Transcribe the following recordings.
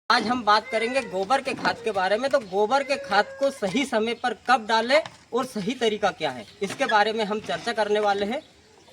आज हम बात करेंगे गोबर के खाद के बारे में। तो गोबर के खाद को सही समय पर कब डालें और सही तरीका क्या है, इसके बारे में हम चर्चा करने वाले हैं।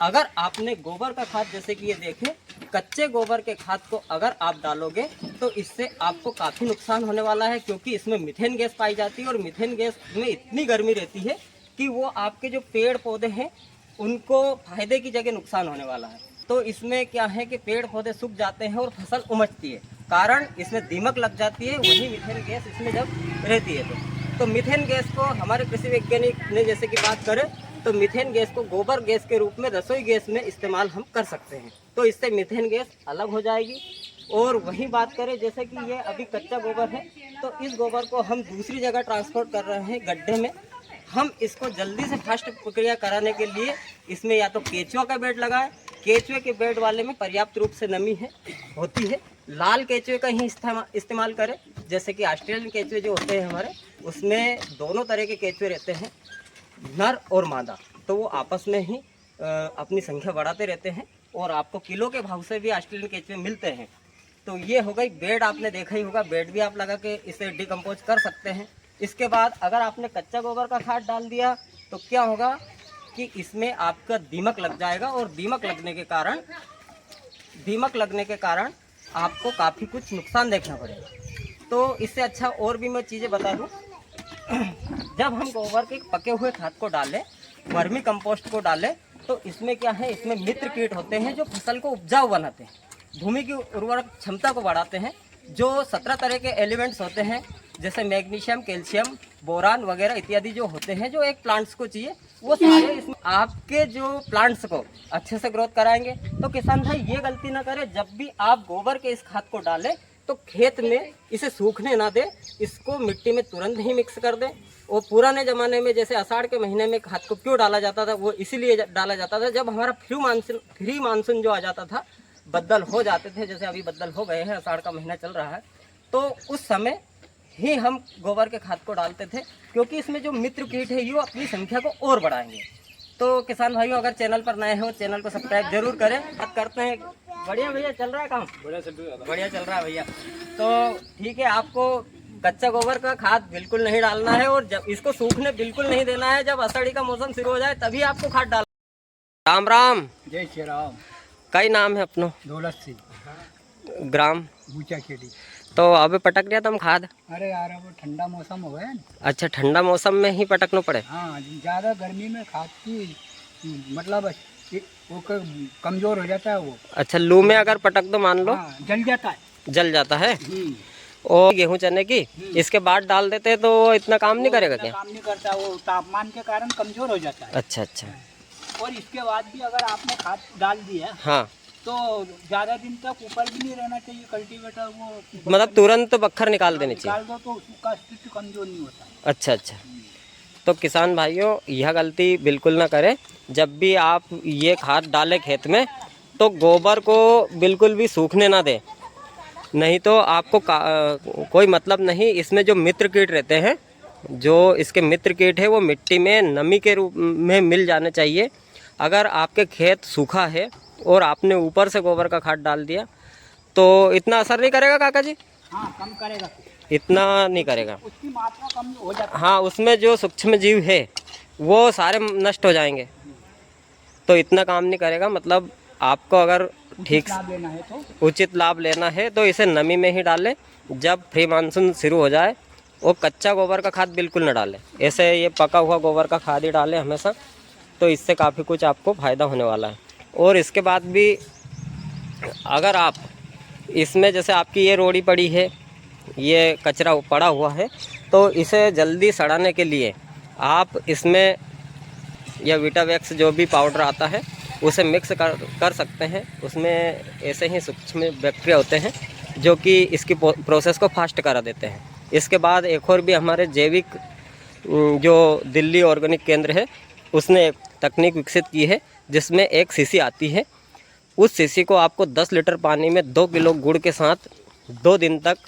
अगर आपने गोबर का खाद, जैसे कि ये देखें, कच्चे गोबर के खाद को अगर आप डालोगे तो इससे आपको काफ़ी नुकसान होने वाला है, क्योंकि इसमें मीथेन गैस पाई जाती है और मीथेन गैस में इतनी गर्मी रहती है कि वो आपके जो पेड़ पौधे हैं उनको फायदे की जगह नुकसान होने वाला है। तो इसमें क्या है कि पेड़ पौधे सूख जाते हैं और फसल उमजती है, कारण इसमें दीमक लग जाती है। वही मीथेन गैस इसमें जब रहती है तो मीथेन गैस को हमारे कृषि वैज्ञानिक ने जैसे कि बात करें तो मीथेन गैस को गोबर गैस के रूप में रसोई गैस में इस्तेमाल हम कर सकते हैं। तो इससे मीथेन गैस अलग हो जाएगी। और वही बात करें, जैसे कि ये अभी कच्चा गोबर है तो इस गोबर को हम दूसरी जगह ट्रांसपोर्ट कर रहे हैं गड्ढे में। हम इसको जल्दी से फास्ट प्रक्रिया कराने के लिए इसमें या तो केचुआ का बेड लगाएं। केचुए के बेड वाले में पर्याप्त रूप से नमी होती है। लाल केचुए का ही इस्तेमाल करें, जैसे कि ऑस्ट्रेलियन केचुए जो होते हैं हमारे, उसमें दोनों तरह के केचुए रहते हैं, नर और मादा। तो वो आपस में ही अपनी संख्या बढ़ाते रहते हैं और आपको किलो के भाव से भी ऑस्ट्रेलियन केचुए मिलते हैं। तो ये हो गई बेड, आपने देखा ही होगा, बेड भी आप लगा के इसे डिकम्पोज कर सकते हैं। इसके बाद अगर आपने कच्चा गोबर का खाद डाल दिया तो क्या होगा कि इसमें आपका दीमक लग जाएगा और दीमक लगने के कारण आपको काफ़ी कुछ नुकसान देखना पड़ेगा। तो इससे अच्छा और भी मैं चीज़ें बता दूं। जब हम गोबर के पके हुए खाद को डालें, वर्मी कंपोस्ट को डालें, तो इसमें क्या है, इसमें मित्र कीट होते हैं जो फसल को उपजाऊ बनाते हैं, भूमि की उर्वरक क्षमता को बढ़ाते हैं। जो 17 तरह के एलिमेंट्स होते हैं, जैसे मैग्नीशियम, कैल्शियम, बोरान वगैरह इत्यादि जो होते हैं, जो एक प्लांट्स को चाहिए, वो सारे इसमें आपके जो प्लांट्स को अच्छे से ग्रोथ कराएंगे। तो किसान भाई ये गलती ना करें, जब भी आप गोबर के इस खाद को डालें तो खेत में इसे सूखने ना दें, इसको मिट्टी में तुरंत ही मिक्स कर दें। और पुराने ज़माने में जैसे आषाढ़ के महीने में खाद को क्यों डाला जाता था, वो इसीलिए डाला जाता था जब हमारा फ्री मानसून जो आ जाता था, बदल हो जाते थे, जैसे अभी बदल हो गए हैं, आषाढ़ का महीना चल रहा है, तो उस समय ही हम गोबर के खाद को डालते थे, क्योंकि इसमें जो मित्र कीट है ये अपनी संख्या को और बढ़ाएंगे। तो किसान भाइयों, अगर चैनल पर नए हो चैनल को सब्सक्राइब जरूर करें। बात करते हैं। बढ़िया भैया, चल रहा है काम? बढ़िया चल रहा है भैया। तो ठीक है, आपको कच्चा गोबर का खाद बिल्कुल नहीं डालना है और जब इसको सूखने बिल्कुल नहीं देना है। जब आषाढ़ी का मौसम शुरू हो जाए तभी आपको खाद डालना। राम राम। जय श्री राम। कई नाम है अपनो? दौलत सिंह, ग्राम बूचा खेड़ी। तो अबे पटक दिया तुम खाद? अरे यार, वो ठंडा मौसम हो गया ना। अच्छा, ठंडा मौसम में ही पटकना पड़े? हाँ, ज़्यादा गर्मी में खाद की मतलब वो कमजोर हो जाता है वो। अच्छा, लू में अगर पटक दो मान लो? हाँ, जल जाता है। जल जाता है। और गेहूं चने की इसके बाद डाल देते तो इतना काम नहीं करेगा क्या? काम नहीं करता, वो तापमान के कारण कमजोर हो जाता है। अच्छा अच्छा। और इसके बाद भी अगर आपने खाद डाल दिया, हाँ, तो ज्यादा दिन तक ऊपर भी नहीं रहना चाहिए कल्टीवेटर, वो मतलब तुरंत बखर निकाल देनी चाहिए। निकाल दो तो उसका स्थिति कमजोर नहीं होता। अच्छा अच्छा। तो किसान भाइयों, यह गलती बिल्कुल ना करें। जब भी आप ये खाद डालें खेत में तो गोबर को बिल्कुल भी सूखने ना दें, नहीं तो आपको कोई मतलब नहीं। इसमें जो मित्र कीट रहते हैं, जो इसके मित्र कीट है, वो मिट्टी में नमी के रूप में मिल जाने चाहिए। अगर आपके खेत सूखा है और आपने ऊपर से गोबर का खाद डाल दिया तो इतना असर नहीं करेगा काका जी? हाँ, कम करेगा, इतना नहीं करेगा, उसकी मात्रा कम हो जाती है। हाँ, उसमें जो सूक्ष्म जीव है वो सारे नष्ट हो जाएंगे, तो इतना काम नहीं करेगा। मतलब आपको अगर ठीक उचित लाभ लेना है तो इसे नमी में ही डालें। जब फ्री मानसून शुरू हो जाए, वो कच्चा गोबर का खाद बिल्कुल न डालें, ऐसे ये पका हुआ गोबर का खाद ही डालें हमेशा। तो इससे काफ़ी कुछ आपको फ़ायदा होने वाला है। और इसके बाद भी अगर आप इसमें, जैसे आपकी ये रोड़ी पड़ी है, ये कचरा पड़ा हुआ है, तो इसे जल्दी सड़ाने के लिए आप इसमें या वीटावैक्स जो भी पाउडर आता है उसे मिक्स कर सकते हैं। उसमें ऐसे ही सूक्ष्म बैक्टीरिया होते हैं जो कि इसकी प्रोसेस को फास्ट करा देते हैं। इसके बाद एक और भी हमारे जैविक जो दिल्ली ऑर्गेनिक केंद्र है, उसने एक तकनीक विकसित की है जिसमें एक शीशी आती है। उस शीशी को आपको 10 लीटर पानी में 2 किलो गुड़ के साथ 2 दिन तक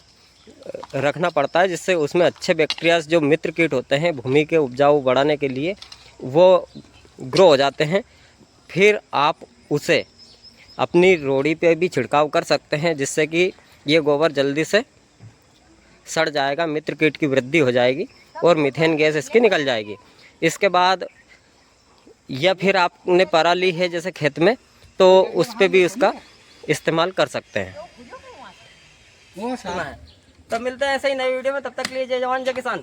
रखना पड़ता है, जिससे उसमें अच्छे बैक्टीरिया जो मित्र कीट होते हैं भूमि के उपजाऊ बढ़ाने के लिए, वो ग्रो हो जाते हैं। फिर आप उसे अपनी रोड़ी पे भी छिड़काव कर सकते हैं, जिससे कि ये गोबर जल्दी से सड़ जाएगा, मित्र कीट की वृद्धि हो जाएगी और मीथेन गैस इसकी निकल जाएगी। इसके बाद या फिर आपने परा ली है जैसे खेत में, तो उस पे भी उसका इस्तेमाल कर सकते हैं। वो सर तो मिलते हैं ऐसे ही नई वीडियो में, तब तक के लिए जय जवान जय किसान।